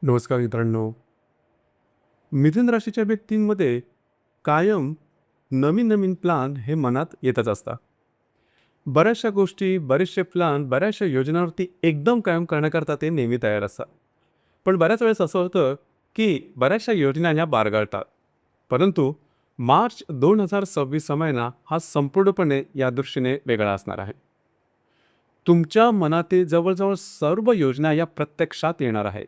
नमस्कार मित्रांनो. मिथुन राशीच्या व्यक्तींमध्ये कायम नवीन-नवीन प्लॅन हे मनात येतच असतात. बऱ्याचशा गोष्टी, बरेचसे प्लॅन, बऱ्याचशा योजनांवरती एकदम कायम करण्याकरता ते नेहमी तयार असतात. पण बऱ्याच वेळेस असं होतं, की बऱ्याचशा योजना ह्या बारगळतात. परंतु मार्च 2026 हा महिना हा संपूर्णपणे या दृष्टीने वेगळा असणार आहे. तुमच्या मनातील जवळ-जवळ सर्व योजना या प्रत्यक्षात येणार आहेत.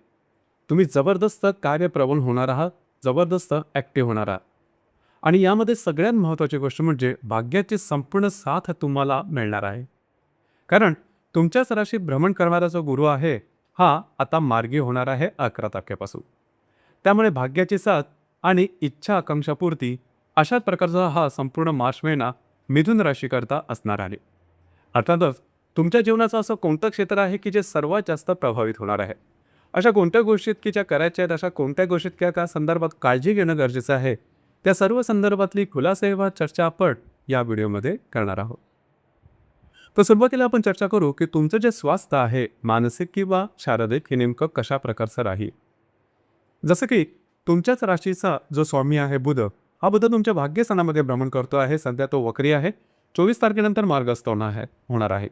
तुम्ही जबरदस्त कार्यप्रवण होणार आहात, जबरदस्त ॲक्टिव्ह होणार आहात. आणि यामध्ये सगळ्यात महत्त्वाची गोष्ट म्हणजे भाग्याची संपूर्ण साथ तुम्हाला मिळणार आहे. कारण तुमच्याच राशीत भ्रमण करणारा जो गुरु आहे, हा आता मार्गी होणार आहे 11 तारखेपासून. त्यामुळे भाग्याची साथ आणि इच्छा आकांक्षापूर्ती अशाच प्रकारचा हा संपूर्ण मार्च महिना मिथुन राशीकरता असणार आहे. अर्थातच तुमच्या जीवनाचं असं कोणतं क्षेत्र आहे की जे सर्वात जास्त प्रभावित होणार आहे? अशा कोणत्या गोष्टीत की ज्या करायच्या आहेत, अशा कोणत्या गोष्टीत किंवा त्या संदर्भात काळजी घेणं गरजेचं आहे? त्या सर्व संदर्भातली खुलासेवा चर्चा आपण या व्हिडिओमध्ये करणार आहोत. तर सुरुवातीला आपण चर्चा करू की तुमचं जे स्वास्थ्य आहे, मानसिक किंवा शारीरिक, हे नेमकं कशा प्रकारचं राहील. जसं की तुमच्याच राशीचा जो स्वामी आहे बुध, हा बुध तुमच्या भाग्यस्थानामध्ये भ्रमण करतो आहे. सध्या तो वक्री आहे. 24 तारखेनंतर मार्गस्थ होणार आहे.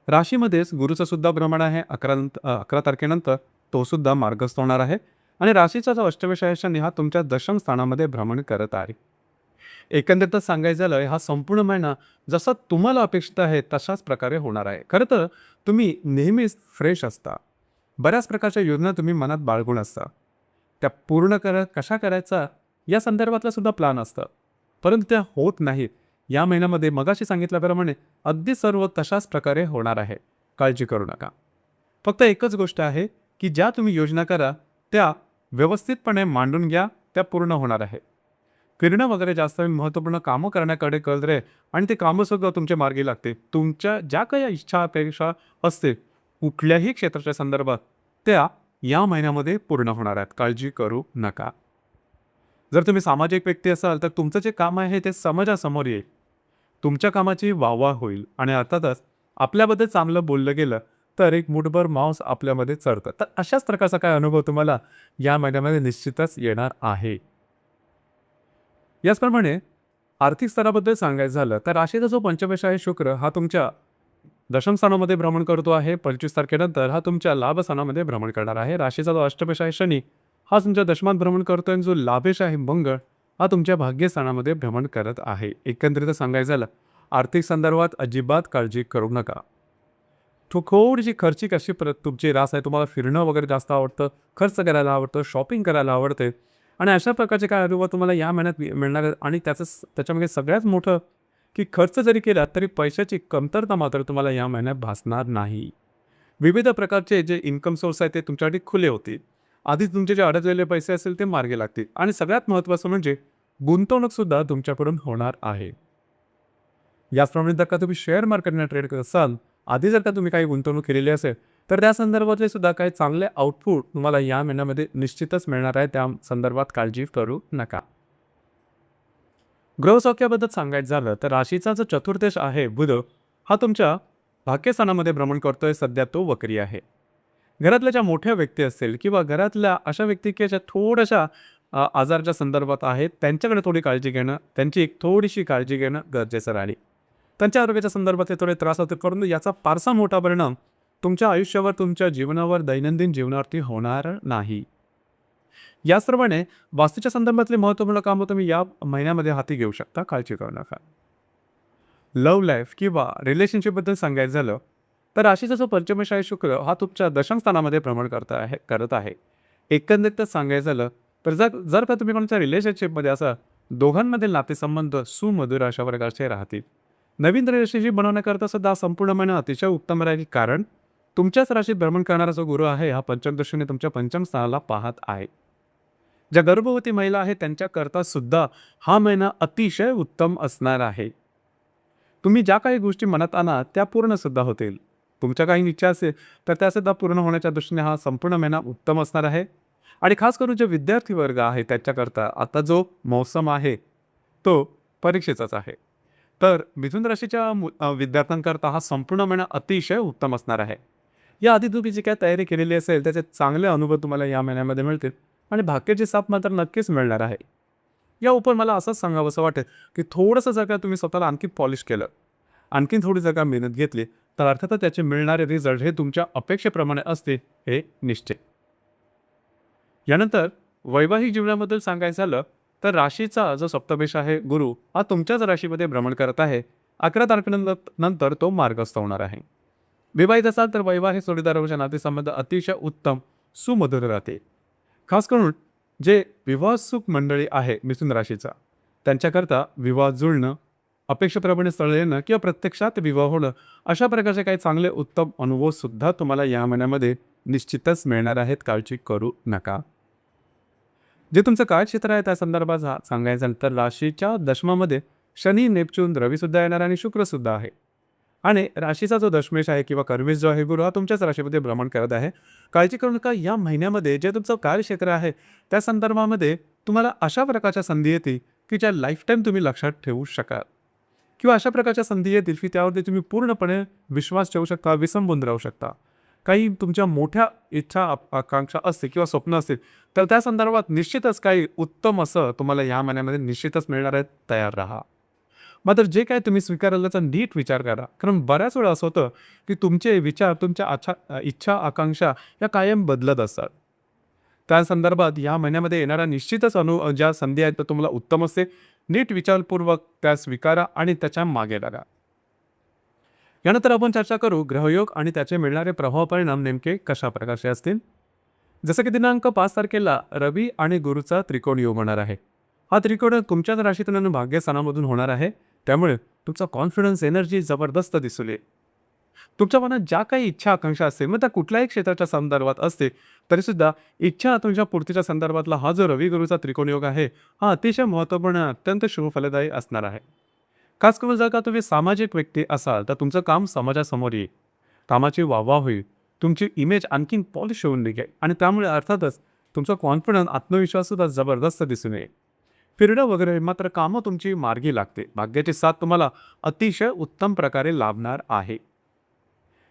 राशीमध्येच गुरुचं सुद्धा भ्रमण आहे. 11 तारखेनंतर तो सुद्धा मार्गस्थ होणार आहे. आणि राशीचा जो अष्टमेश आहे शनी, हा तुमच्या दशम स्थानामध्ये भ्रमण करत आहे. एकंदरीतच सांगायचं झालं, हा संपूर्ण महिना जसा तुम्हाला अपेक्षित आहे तशाच प्रकारे होणार आहे. खरं तर तुम्ही नेहमीच फ्रेश असता. बऱ्याच प्रकारच्या योजना तुम्ही मनात बाळगून असता. त्या पूर्ण कशा करायचा या संदर्भातलं सुद्धा प्लॅन असतं. परंतु त्या होत नाहीत. या महिन्यामध्ये मगाशी सांगितल्याप्रमाणे अगदी सर्व तशाच प्रकारे होणार आहे. काळजी करू नका. फक्त एकच गोष्ट आहे, की ज्या तुम्ही योजना करा त्या व्यवस्थितपणे मांडून घ्या, त्या पूर्ण होणार आहे. फिरणं वगैरे जास्त महत्त्वपूर्ण कामं करण्याकडे कल रे, आणि ते कामंसुद्धा तुमच्या मार्गी लागते. तुमच्या ज्या काही इच्छा, अपेक्षा असतील कुठल्याही क्षेत्राच्या संदर्भात, त्या या महिन्यामध्ये पूर्ण होणार आहेत. काळजी करू नका. जर तुम्ही सामाजिक व्यक्ती असाल, तर तुमचं जे काम आहे ते समाजासमोर येईल. तुमच्या कामाची वाहवा होईल आणि अर्थातच आपल्याबद्दल चांगलं बोललं गेलं, तर एक मुठभर मांस आपल्यामध्ये चढतं. तर अशाच प्रकारचा काय अनुभव तुम्हाला या महिन्यामध्ये निश्चितच येणार आहे. याचप्रमाणे आर्थिक स्तराबद्दल सांगायचं झालं, तर राशीचा जो पंचमेश आहे शुक्र, हा तुमच्या दशम स्थानामध्ये भ्रमण करतो आहे. 25 तारखेनंतर हा तुमच्या लाभ स्थानामध्ये भ्रमण करणार आहे. राशीचा जो अष्टमेश आहे शनी, हा तुमच्या दशमात भ्रमण करतोय आणि जो लाभेश आहे मंगळ, हा तुमच्या भाग्यस्थानामध्ये भ्रमण करत आहे. एकंदरीत सांगायचं झालं, आर्थिक संदर्भात अजिबात काळजी करू नका. थोडीशी खर्चिक अशी तुमची रास आहे. तुम्हाला फिरणं वगैरे जास्त आवडतं, खर्च करायला आवडतं, शॉपिंग करायला आवडते आणि अशा प्रकारचे काय अनुभव तुम्हाला या महिन्यात मिळणार आहेत. आणि त्याच्यामध्ये सगळ्यात मोठं, की खर्च जरी केला तरी पैशाची कमतरता मात्र तुम्हाला या महिन्यात भासणार नाही. विविध प्रकारचे जे इन्कम सोर्स आहेत ते तुमच्यासाठी खुले होतील. आधीच तुमचे जे अडकलेले पैसे असतील ते मार्गी लागतील आणि सगळ्यात महत्त्वाचं म्हणजे गुंतवणूकसुद्धा तुमच्याकडून होणार आहे. याचप्रमाणे जर का तुम्ही शेअर मार्केटने ट्रेड करत असाल, आधी जर का तुम्ही काही गुंतवणूक केलेली असेल, तर त्या संदर्भातले सुद्धा काही चांगले आउटपुट तुम्हाला या महिन्यामध्ये निश्चितच मिळणार आहे. त्या संदर्भात काळजी करू नका. ग्रहसौख्याबद्दल सांगायचं झालं, तर राशीचा जो चतुर्दश आहे बुध, हा तुमच्या भाग्यस्थानामध्ये भ्रमण करतोय. सध्या तो वक्री आहे. घरातल्या ज्या मोठ्या व्यक्ती असतील किंवा घरातल्या अशा व्यक्ती की ज्या थोड्याशा आजाराच्या संदर्भात आहेत, त्यांच्याकडे थोडी काळजी घेणं, त्यांची एक थोडीशी काळजी घेणं गरजेचं राहील. त्यांच्या आरोग्याच्या संदर्भातले थोडे त्रास होते, परंतु याचा फारसा मोठा परिणाम तुमच्या आयुष्यावर, तुमच्या जीवनावर, दैनंदिन जीवनावरती होणार नाही. याचप्रमाणे वास्तूच्या संदर्भातले महत्त्वपूर्ण कामं तुम्ही या महिन्यामध्ये हाती घेऊ शकता. काळजी करू नका. लव्ह लाईफ किंवा रिलेशनशिपबद्दल सांगायचं झालं, तर राशीचा जो पंचमेश आहे शुक्र, हा तुमच्या दशम स्थानामध्ये भ्रमण करत आहे. एकंदरीतच सांगायचं झालं, तर जर जर का तुम्ही कोणत्या रिलेशनशिपमध्ये असा, दोघांमधील नातेसंबंध सुमधुर अशा प्रकारचे राहतील. नवीन रिलेशनशिप बनवण्याकरता सुद्धा हा संपूर्ण महिना अतिशय उत्तम राहील. कारण तुमच्याच राशीत भ्रमण करणारा जो गुरु आहे, हा पंचम दृष्टीने तुमच्या पंचम स्थानाला पाहत आहे. ज्या गर्भवती महिला आहेत त्यांच्याकरता सुद्धा हा महिना अतिशय उत्तम असणार आहे. तुम्ही ज्या काही गोष्टी मनात आणा त्या पूर्ण सुद्धा होतील. तुमच्या काही इच्छा असेल तर त्या सुद्धा पूर्ण होण्याच्या दृष्टीने हा संपूर्ण महिना उत्तम असणार आहे. आणि खास करून जे विद्यार्थी वर्ग आहे त्याच्याकरता आता जो मौसम आहे तो परीक्षेचाच आहे. तर मिथुन राशीच्या विद्यार्थ्यांकरता हा संपूर्ण महिना अतिशय उत्तम असणार आहे. याआधी तुम्ही जी काय तयारी केलेली असेल त्याचे चांगले अनुभव तुम्हाला या महिन्यामध्ये मिळतील आणि भाग्याची साथ मात्र नक्कीच मिळणार आहे. या उपर मला असंच सांगावंसं वाटेल की थोडंसं जर का तुम्ही स्वतःला आणखी पॉलिश केलं, आणखीन थोडी जर का मेहनत घेतली, तर अर्थातच त्याचे मिळणारे रिझल्ट हे तुमच्या अपेक्षेप्रमाणे असतील हे निश्चित. यानंतर वैवाहिक जीवनाबद्दल सांगायचं झालं तर राशीचा जो सप्तमेश आहे गुरु हा तुमच्याच राशीमध्ये भ्रमण करत आहे. 11 तारखेनंतर तो मार्गस्थ होणार आहे. विवाहित असाल तर वैवाहिक जोडीदाराच्या नातेसंबंध अतिशय उत्तम सुमधुर राहते. खास करून जे विवाहसुख मंडळी आहे मिथुन राशीचा, त्यांच्याकरता विवाह जुळणं, अपेक्षेप्रमाणे स्थळ येणं किंवा प्रत्यक्षात विवाह होणं, अशा प्रकारचे काही चांगले उत्तम अनुभव सुद्धा तुम्हाला या महिन्यामध्ये निश्चितच मिळणार आहेत. काळजी करू नका. जे तुमचं कार्यक्षेत्र आहे त्या संदर्भात सांगायचं झालं तर राशीच्या दशमामध्ये शनी, नेपच्यून, रवीसुद्धा येणार आणि शुक्रसुद्धा आहे. आणि राशीचा जो दशमेश आहे किंवा कर्मेश जो आहे गुरु हा तुमच्याच राशीमध्ये भ्रमण करत आहे. काळजी करू नका. या महिन्यामध्ये जे तुमचं कार्यक्षेत्र आहे त्या संदर्भामध्ये तुम्हाला अशा प्रकारच्या संधी येतील की ज्या लाईफटाईम तुम्ही लक्षात ठेवू शकाल किंवा अशा प्रकारच्या संधी येतील की त्यावरती तुम्ही पूर्णपणे विश्वास ठेवू शकता, विसंबून राहू शकता. काही तुमच्या मोठ्या इच्छा, आकांक्षा असतील किंवा स्वप्न असतील तर त्या संदर्भात निश्चितच काही उत्तम असं तुम्हाला या महिन्यामध्ये निश्चितच मिळणार आहे. तयार राहा. मात्र जे काय तुम्ही स्वीकारलं त्याचा नीट विचार करा. कारण बऱ्याच वेळा असं होतं की तुमचे विचार, तुमच्या इच्छा, आकांक्षा या कायम बदलत असतात. त्या संदर्भात या महिन्यामध्ये येणारा निश्चितच ज्या संधी आहेत त्या तुम्हाला उत्तम असते. नीट विचारपूर्वक त्या स्वीकारा आणि त्याच्या मागे लागा. यानंतर आपण चर्चा करू ग्रहयोग आणि त्याचे मिळणारे प्रभाव परिणाम नेमके कशा प्रकारचे असतील. जसं की दिनांक 5 तारखेला रवी आणि गुरुचा त्रिकोण योग होणार आहे. हा त्रिकोण तुमच्याच राशीतून आणि भाग्यस्थानामधून होणार आहे. त्यामुळे तुमचा कॉन्फिडन्स, एनर्जी जबरदस्त दिसून येईल. तुमच्या मनात ज्या काही इच्छा, आकांक्षा असतील मग त्या कुठल्याही क्षेत्राच्या संदर्भात असते तरीसुद्धा इच्छा तुमच्या पूर्तीच्या संदर्भातला हा जो रवी गुरुचा त्रिकोण योग आहे हा अतिशय महत्त्वपूर्ण, अत्यंत शुभ फलदायी असणार आहे. खास करून जर का तुम्ही सामाजिक व्यक्ती असाल तर तुमचं काम समाजासमोर येईल, कामाची वाहवा होईल, तुमची इमेज आणखीन पॉलिश होऊन निघेल आणि त्यामुळे अर्थातच तुमचा कॉन्फिडन्स, आत्मविश्वाससुद्धा जबरदस्त दिसून येईल. फिरणं वगैरे मात्र कामं तुमची मार्गी लागते. भाग्याची साथ तुम्हाला अतिशय उत्तम प्रकारे लाभणार आहे.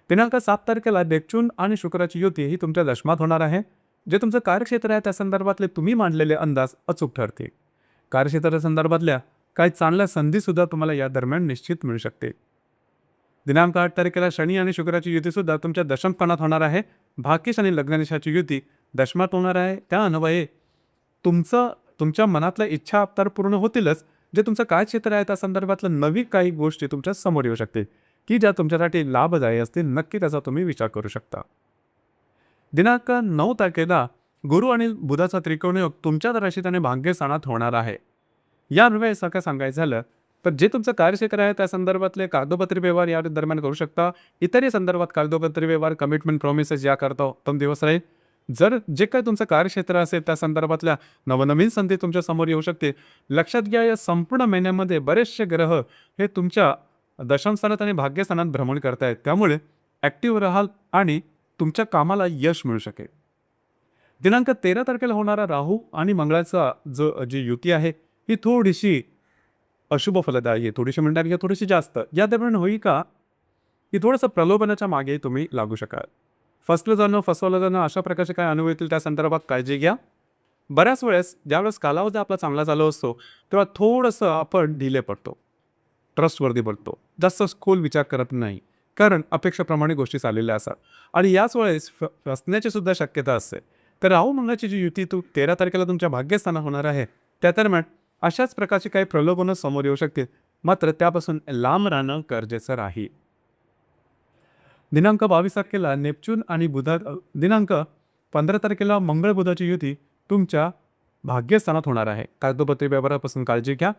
दिनांक 7 तारखेला नेपच्यून आणि शुक्राची युती ही तुमच्या दशमात होणार आहे. जे तुमचं कार्यक्षेत्र आहे त्या संदर्भातले तुम्ही मांडलेले अंदाज अचूक ठरतील. कार्यक्षेत्राच्या संदर्भातल्या काही चांगल्या संधीसुद्धा तुम्हाला या दरम्यान निश्चित मिळू शकते. दिनांक 8 तारखेला शनी आणि शुक्राची युतीसुद्धा तुमच्या दशमस्थानात होणार आहे. भाग्येश आणि लग्ननिशाची युती दशमात होणार आहे. त्या अन्वये तुमच्या मनातल्या इच्छा तर पूर्ण होतीलच. जे तुमचं कार्यक्षेत्र आहे त्या संदर्भातलं नवी काही गोष्टी तुमच्या समोर येऊ शकतील की ज्या तुमच्यासाठी लाभदायी असतील. नक्की त्याचा तुम्ही विचार करू शकता. दिनांक 9 तारखेला गुरु आणि बुधाचा त्रिकोण योग तुमच्या राशीत आणि भाग्यस्थानात होणार आहे. या अन्वये काय सांगायचं झालं तर जे तुमचं कार्यक्षेत्र आहे त्या संदर्भातले कागदोपत्री व्यवहार या दरम्यान करू शकता. इतरही संदर्भात कागदोपत्री व्यवहार, कमिटमेंट, प्रॉमिसेस या करता उत्तम दिवस राहील. जर जे काही तुमचं कार्यक्षेत्र असेल त्या संदर्भातल्या नवनवीन संधी तुमच्या समोर येऊ शकते. लक्षात घ्या या संपूर्ण महिन्यामध्ये बरेचसे ग्रह हे तुमच्या दशमस्थानात आणि भाग्यस्थानात भ्रमण करतायत. त्यामुळे ॲक्टिव्ह राहाल आणि तुमच्या कामाला यश मिळू शकेल. दिनांक 13 तारखेला होणारा राहू आणि मंगळाचा जी युती आहे ही थोडीशी अशुभ फलदायी आहे. थोडीशी म्हणणार की थोडीशी जास्त या दरम्यान होईल का की थोडंसं प्रलोभनाच्या मागे तुम्ही लागू शकाल. फसवलं जाणं अशा प्रकारचे काय अनुभव येतील त्या संदर्भात काळजी घ्या. बऱ्याच वेळेस ज्यावेळेस कालावधी आपला चांगला चालू असतो तेव्हा थोडंसं आपण ढिले पडतो, ट्रस्टवर्दी पडतो, जास्त खोल विचार करत नाही. कारण अपेक्षेप्रमाणे गोष्टी चाललेल्या असतात आणि याच वेळेस फसण्याची सुद्धा शक्यता असते. तर राहू मंगळाची जी युती 13 तारखेला तुमच्या भाग्यस्थानात होणार आहे त्या दरम्यान अशाच प्रकारची काही प्रलोभनं समोर येऊ शकतील. मात्र त्यापासून लांब राहणं गरजेचं राहील. दिनांक 22 तारखेला नेपच्यून आणि दिनांक 15 तारखेला मंगळ बुधाची युती तुमच्या भाग्यस्थानात होणार आहे. कागदोपत्री व्यवहारापासून काळजी घ्या.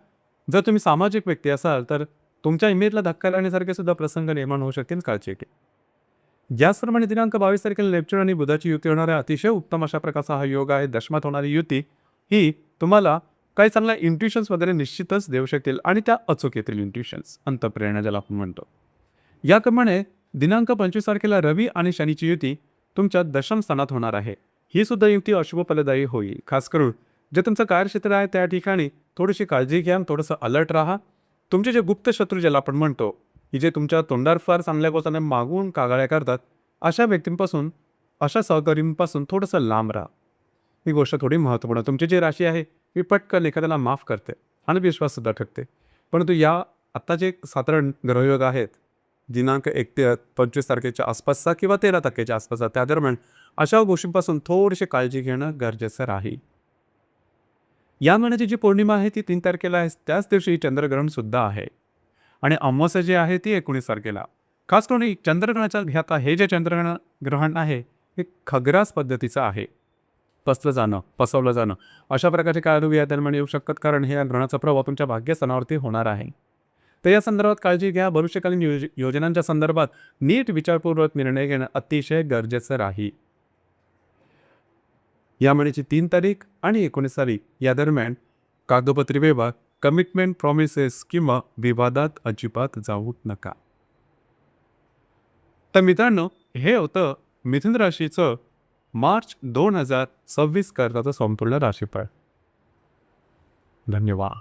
जर तुम्ही सामाजिक व्यक्ती असाल तर तुमच्या इमेजला धक्का लागण्यासारखे सुद्धा प्रसंग निर्माण होऊ शकतील. काळजी घ्या. याचप्रमाणे दिनांक 22 तारखेला नेपच्यून आणि बुधाची युती होणार आहे. अतिशय उत्तम अशा प्रकारचा हा योग आहे. दशमात होणारी युती ही तुम्हाला काही चांगल्या इंट्युशन्स वगैरे निश्चितच देऊ शकतील आणि त्या अचूक येतील इंट्युशन्स, अंतःप्रेरणा ज्याला आपण म्हणतो. याप्रमाणे दिनांक 25 तारखेला रवी आणि शनीची युती तुमच्या दशम स्थानात होणार आहे. ही सुद्धा युती अशुभ फलदायी होईल. खास करून जे तुमचं कार्यक्षेत्र आहे त्या ठिकाणी थोडीशी काळजी घ्या, थोडंसं अलर्ट राहा. तुमचे जे गुप्त शत्रू ज्याला आपण म्हणतो की जे तुमच्या तोंडावर फार चांगल्या गोष्टीने मागून कागाळ्या करतात अशा व्यक्तींपासून, अशा सहकार्यांपासून थोडंसं लांब राहा. ही गोष्ट थोडी महत्त्वपूर्ण आहे. तुमची जी राशी आहे, ही पटकन एखाद्याला माफ करते आणि विश्वाससुद्धा ठेवते. परंतु या आत्ता जे साधारण ग्रहयोग आहेत, दिनांक 1 ते 25 तारखेच्या आसपासचा किंवा 13 तारखेच्या आसपासचा, त्या दरम्यान अशा गोष्टींपासून थोडीशी काळजी घेणं गरजेचं राहील. या महिन्याची जी पौर्णिमा आहे ती 3 तारखेला आहे. त्याच दिवशी चंद्रग्रहणसुद्धा आहे आणि अमावस्या जी आहे ती 19 तारखेला. खास करून हे चंद्रग्रहणाच्या आता हे जे ग्रहण आहे, हे खग्रास पद्धतीचं आहे. पसलं जाणं, पसवलं जाणं, अशा प्रकारचे कारणे या दरम्यान येऊ शकतात, कारण हे या ग्रहणाचा प्रभाव तुमच्या भाग्यस्थानावरती होणार आहे. तर या संदर्भात काळजी घ्या. भविष्यकालीन योजनांच्या संदर्भात नीट विचारपूर्वक निर्णय घेणं अतिशय गरजेचं राहील. या महिन्याची 3 तारीख आणि 19 तारीख या दरम्यान कागदोपत्री व्यवहार, कमिटमेंट, प्रॉमिसेस किंवा विवादात अजिबात जाऊ नका. तर मित्रांनो, हे होतं मिथुन राशीचं मार्च 2026 करताचं संपूर्ण राशीफळ. धन्यवाद.